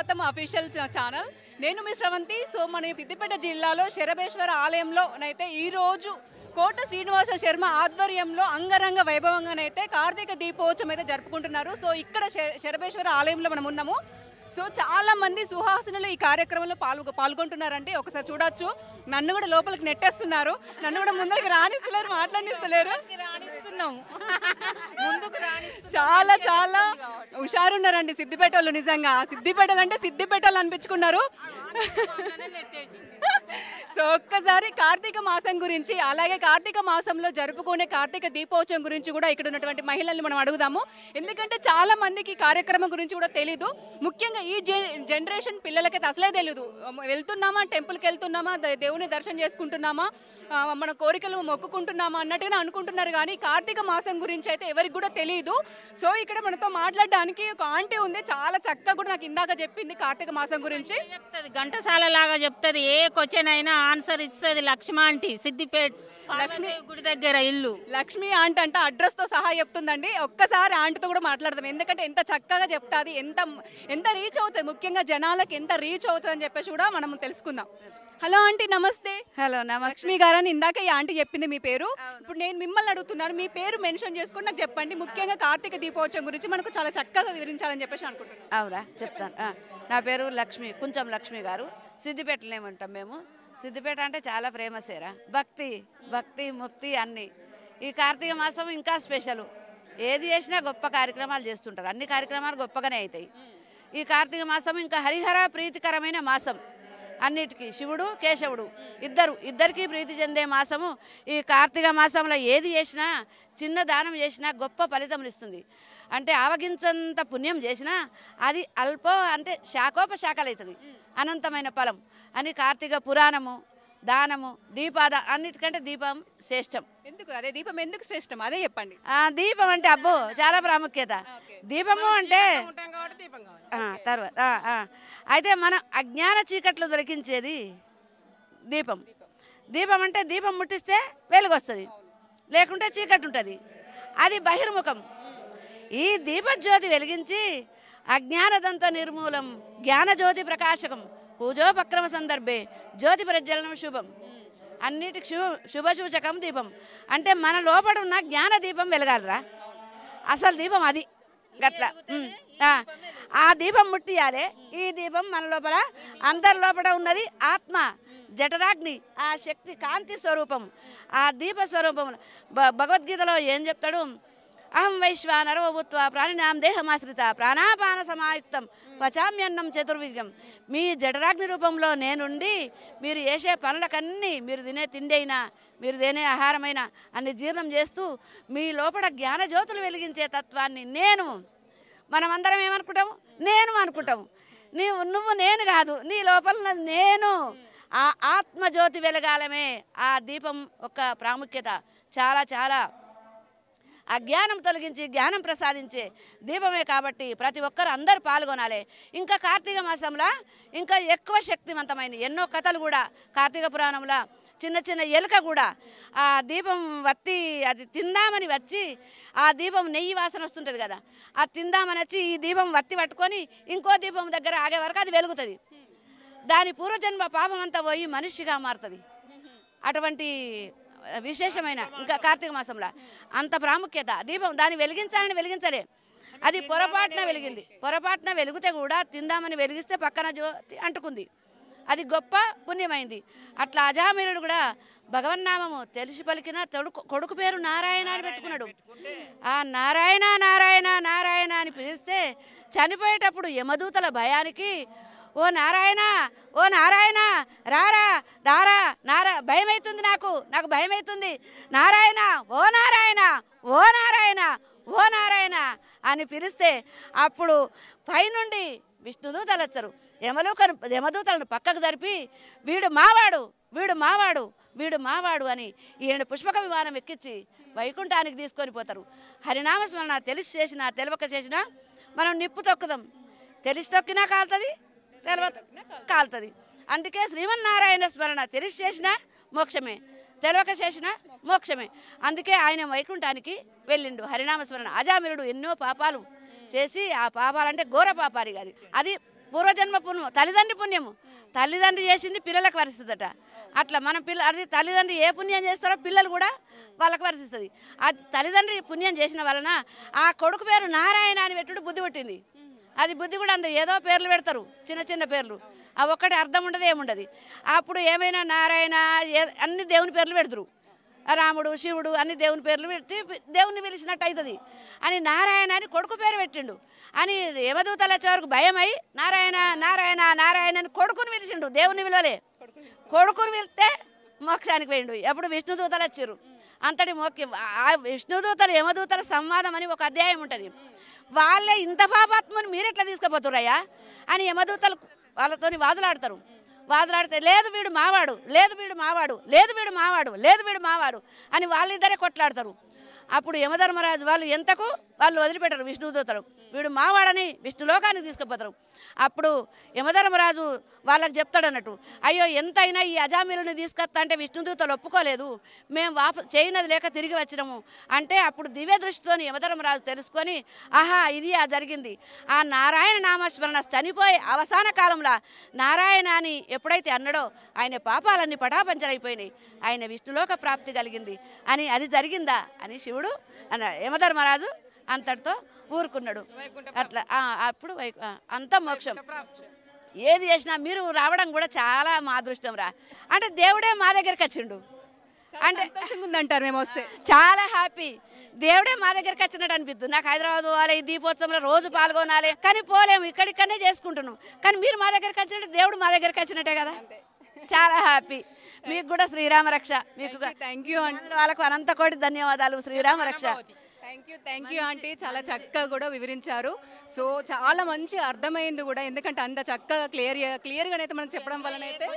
సుప్రభాతం official channel. నేను మీ Sravanthi. So మన సిద్దిపేట జిల్లాలో శరభేశ్వర ఆలయంలోనైతే ఈరోజు కోట శ్రీనివాస శర్మ ఆధ్వర్యంలో అంగరంగ వైభవంగానైతే కార్తీక దీపోత్సవం అయితే జరుపుకుంటున్నారు. సో ఇక్కడ శరభేశ్వర ఆలయంలో మనం ఉన్నాము. సో చాలా మంది సుహాసినులు ఈ కార్యక్రమంలో పాల్గొంటున్నారంటే ఒకసారి చూడొచ్చు. నన్ను కూడా లోపలికి నెట్టేస్తున్నారు, నన్ను కూడా ముందరికి రాణిస్తలేరు, మాట్లాడిస్తలేరు. చాలా చాలా హుషారున్నారండి సిద్దిపేట వాళ్ళు. నిజంగా సిద్దిపేటలు అంటే సిద్దిపేటలు అనిపించుకున్నారు. సో ఒక్కసారి కార్తీక మాసం గురించి, అలాగే కార్తీక మాసంలో జరుపుకునే కార్తీక దీపోత్సవం గురించి కూడా ఇక్కడ ఉన్నటువంటి మహిళల్ని మనం అడుగుదాము. ఎందుకంటే చాలా మందికి కార్యక్రమం గురించి కూడా తెలీదు. ముఖ్యంగా ఈ జనరేషన్ పిల్లలకైతే అసలే తెలీదు. వెళ్తున్నామా, టెంపుల్కి వెళ్తున్నామా, దేవుని దర్శనం చేసుకుంటున్నామా, మన కోరికలు మొక్కుకుంటున్నామా అన్నట్టుగా అనుకుంటున్నారు. కానీ కార్తీక మాసం గురించి అయితే ఎవరికి కూడా తెలియదు. సో ఇక్కడ మనతో మాట్లాడడానికి ఒక ఆంటీ ఉంది, చాలా చక్కగా కూడా నాకు ఇందాక చెప్పింది కార్తీక మాసం గురించి. ఘంటసాల లాగా చెప్తుంది, ఏ క్వశ్చన్ అయినా ఆన్సర్ ఇస్తుంది. లక్ష్మ ఆంటీ, సిద్దిపేట లక్ష్మీ గుడి దగ్గర ఇల్లు. లక్ష్మీ ఆంటీ అంటే అడ్రస్ తో సహా చెప్తుందండి. ఒక్కసారి ఆంటీతో కూడా మాట్లాడదాం, ఎందుకంటే ఎంత చక్కగా చెప్తాది, ఎంత రీచ్ అవుతుంది, ముఖ్యంగా జనాలకు ఎంత రీచ్ అవుతుంది అని చెప్పేసి కూడా మనం తెలుసుకుందాం. హలో ఆంటీ, నమస్తే. హలో నమస్తే. లక్ష్మి గారని ఇందాక ఈ ఆంటీ చెప్పింది మీ పేరు. ఇప్పుడు నేను మిమ్మల్ని అడుగుతున్నాను, మీ పేరు మెన్షన్ చేసుకుని నాకు చెప్పండి. ముఖ్యంగా కార్తీక దీపోత్సవం గురించి మనకు చాలా చక్కగా వివరించాలని చెప్పేసి అనుకుంటున్నాను. అవునా, చెప్తాను. నా పేరు లక్ష్మి, కొంచెం లక్ష్మి గారు. సిద్దిపేటలో ఏమంటాం మేము. సిద్దిపేట అంటే చాలా ఫేమసేరా. భక్తి ముక్తి అన్నీ. ఈ కార్తీక మాసం ఇంకా స్పెషల్. ఏది చేసినా గొప్ప కార్యక్రమాలు చేస్తుంటారు. అన్ని కార్యక్రమాలు గొప్పగానే అవుతాయి. ఈ కార్తీక మాసం ఇంకా హరిహర ప్రీతికరమైన మాసం. అన్నిటికీ శివుడు కేశవుడు ఇద్దరికి ప్రీతి చెందే మాసము ఈ కార్తీక మాసంలో. ఏది చేసినా, చిన్న దానం చేసినా గొప్ప ఫలితం ఇస్తుంది. అంటే ఆవగించంత పుణ్యం చేసినా అది అంటే శాఖోపశాఖలు అవుతుంది, అనంతమైన ఫలం అని కార్తీక పురాణము, దానము, అన్నిటికంటే దీపం శ్రేష్టం. ఎందుకు అదే దీపం ఎందుకు శ్రేష్టం అదే చెప్పండి. దీపం అంటే అబ్బో చాలా ప్రాముఖ్యత. దీపము అంటే తర్వాత అయితే మనం అజ్ఞాన చీకట్లు దొరికించేది దీపం. దీపం అంటే దీపం ముట్టిస్తే వెలుగు వస్తుంది, లేకుంటే చీకటి ఉంటుంది. అది బహిర్ముఖం. ఈ దీపజ్యోతి వెలిగించి అజ్ఞానదంత నిర్మూలం జ్ఞానజ్యోతి ప్రకాశకం పూజోపక్రమ సందర్భే జ్యోతి ప్రజ్వలనం శుభం. అన్నిటికి శుభసూచకం దీపం. అంటే మన లోపల ఉన్న జ్ఞాన దీపం వెలగాలరా. అసలు దీపం అది గట్ల. ఆ దీపం ముట్టియాలే. ఈ దీపం మన లోపల, అందరి లోపల ఉన్నది ఆత్మ జఠరాగ్ని, ఆ శక్తి కాంతి స్వరూపం, ఆ దీప స్వరూపం. భగవద్గీతలో ఏం చెప్తాడు? అహం వైశ్వానరో భూత్వా ప్రాణినాం దేహమాశ్రిత ప్రాణాపాన సమాయుక్తం పచామ్యన్నం చతుర్విజం. మీ జఠరాగ్ని రూపంలో నేనుండి మీరు చేసే పనులకన్నీ, మీరు తినే తిండి అయినా, మీరు తినే ఆహారమైనా అన్ని జీర్ణం చేస్తూ మీ లోపల జ్ఞానజ్యోతులు వెలిగించే తత్వాన్ని నేను. మనమందరం ఏమనుకుంటాము? నేను అనుకుంటాము. నువ్వు నేను కాదు, నీ లోపల నేను. ఆ ఆత్మజ్యోతి వెలగాలమే ఆ దీపం యొక్క ప్రాముఖ్యత. చాలా చాలా అజ్ఞానం తొలగించి జ్ఞానం ప్రసాదించే దీపమే. కాబట్టి ప్రతి ఒక్కరు అందరూ పాల్గొనాలి. ఇంకా కార్తీక మాసంలో ఇంకా ఎక్కువ శక్తివంతమైన ఎన్నో కథలు కూడా కార్తీక పురాణంలో. చిన్న ఎలుక కూడా ఆ దీపం వత్తి అది తిందామని వచ్చి, ఆ దీపం నెయ్యి వాసన వస్తుంటుంది కదా, అది తిందామని వచ్చి ఈ దీపం వత్తి పట్టుకొని ఇంకో దీపం దగ్గర ఆగే వరకు అది వెలుగుతుంది. దాని పూర్వజన్మ పాపం అంతా పోయి మనిషిగా మారుతుంది. అటువంటి విశేషమైన ఇంకా కార్తీక మాసంలో అంత ప్రాముఖ్యత. దీపం దాన్ని వెలిగించలే. అది పొరపాటున వెలిగితే కూడా తిందామని వెలిగిస్తే పక్కన జ్యోతి అంటుకుంది, అది గొప్ప పుణ్యమైంది. అట్లా అజామినుడు కూడా భగవన్నామము తెలిసి పలికిన కొడుకు పేరు నారాయణ అని పెట్టుకున్నాడు. ఆ నారాయణ నారాయణ నారాయణ అని పిలిస్తే చనిపోయేటప్పుడు యమదూతల భయానికి ఓ నారాయణ రారా భయమవుతుంది, నాకు భయమవుతుంది, నారాయణ ఓ నారాయణ అని పిలిస్తే అప్పుడు పైనుండి విష్ణుదూతలు వచ్చారు. యమదూతలను పక్కకు జరిపి వీడు మావాడు అని ఈయన పుష్పక విమానం ఎక్కించి వైకుంఠానికి తీసుకొని పోతారు. హరినామస్మరణ తెలిసి చేసినా తెలియక చేసినా మనం నిప్పు తొక్కుదాం. తెలిసి తొక్కినా కాలుతుంది. అందుకే శ్రీమన్నారాయణ స్మరణ తెలిసి చేసినా మోక్షమే, తెలియక చేసిన మోక్షమే. అందుకే ఆయన వైకుంఠానికి వెళ్ళిండు. హరినామస్మరణ. అజామిరుడు ఎన్నో పాపాలు చేసి, ఆ పాపాలంటే ఘోర పాపాలు అది పూర్వజన్మ పుణ్యం, తల్లిదండ్రి పుణ్యము. తల్లిదండ్రి చేసింది పిల్లలకు వరిస్తుందట. అట్లా మనం అది తల్లిదండ్రి ఏ పుణ్యం చేస్తారో పిల్లలు కూడా వాళ్ళకి వరిస్తుంది. అది తల్లిదండ్రి పుణ్యం చేసిన వలన ఆ కొడుకు పేరు నారాయణ అని పెట్టుడు బుద్ధి పుట్టింది. అది బుద్ధి కూడా అందరూ ఏదో పేర్లు పెడతారు, చిన్న చిన్న పేర్లు. ఆ ఒక్కటి అర్థం ఉండదు, ఏముండదు. అప్పుడు ఏమైనా నారాయణ అన్ని దేవుని పేర్లు పెడతారు. రాముడు, శివుడు అన్ని దేవుని పేర్లు పెట్టి దేవుని పిలిచినట్టు అవుతుంది అని నారాయణ అని కొడుకు పేరు పెట్టిండు. అని యమదూతలు వచ్చే వరకు భయమై నారాయణ నారాయణ నారాయణ అని కొడుకుని పిలిచిండు, దేవుని విలువలే. కొడుకుని పిలిస్తే మోక్షానికి పోయిండు. ఎప్పుడు విష్ణుదూతలు వచ్చారు. అంతటి మోక్యం. ఆ విష్ణుదూతలు యమదూతల సంవాదం అని ఒక అధ్యాయం ఉంటుంది. వాళ్ళే ఇంత పాపాత్మని మీరు ఎట్లా తీసుకుపోతురయ్యా అని యమదూతలు వాళ్ళతో వాదులాడతారు. వాదులాడితే లేదు వీడు మావాడు, లేదు వీడు మావాడు, లేదు వీడు మావాడు, లేదు వీడు మావాడు అని వాళ్ళిద్దరే కొట్లాడతారు. అప్పుడు యమధర్మరాజు వాళ్ళు ఎంతకు వాళ్ళు వదిలిపెట్టరు విష్ణుదూతలు. వీడు మావాడని విష్ణులోకానికి తీసుకుపోతారు. అప్పుడు యమధర్మరాజు వాళ్ళకి చెప్తాడు అన్నట్టు, అయ్యో ఎంతైనా ఈ అజామిలుని తీసుకొస్తా అంటే విష్ణుదూతలు ఒప్పుకోలేదు, మేము చేయనది లేక తిరిగి వచ్చినాము అంటే అప్పుడు దివ్య దృష్టితో యమధర్మరాజు తెలుసుకొని ఆహా ఇది జరిగింది. ఆ నారాయణ నామస్మరణ చనిపోయి అవసాన కాలంలో నారాయణ అని ఎప్పుడైతే అన్నాడో ఆయన పాపాలన్నీ పటాపంచలైపోయినాయి, ఆయన విష్ణులోక ప్రాప్తి కలిగింది అని అది జరిగిందా అని శివుడు అన్నాడు. యమధర్మరాజు అంతటితో ఊరుకున్నాడు. అట్లా అప్పుడు అంత మోక్షం. ఏది చేసినా మీరు రావడం కూడా చాలా మా అదృష్టం రా. అంటే దేవుడే మా దగ్గరికి వచ్చిండు అంటే ఉందంటారు. మేము వస్తే చాలా హ్యాపీ. దేవుడే మా దగ్గరికి వచ్చినట్టు అనిపిస్తుంది. నాకు హైదరాబాద్ పోవాలి, ఈ దీపోత్సవంలో రోజు పాల్గొనాలి, కానీ పోలేము, ఇక్కడికనే చేసుకుంటున్నాం. కానీ మీరు మా దగ్గరికి వచ్చినట్టు దేవుడు మా దగ్గరికి వచ్చినట్టే కదా. చాలా హ్యాపీ. మీకు కూడా శ్రీరామ రక్ష. మీకు థ్యాంక్ యూ అండి. వాళ్ళకు అనంత కోటి ధన్యవాదాలు. శ్రీరామ రక్ష. Thank you aunty. చాలా చక్కగా కూడా వివరించారు. సో చాలా మంచి అర్థమైంది కూడా, ఎందుకంటే అంత చక్కగా క్లియర్గా అయితే మనకు చెప్పడం వలన అయితే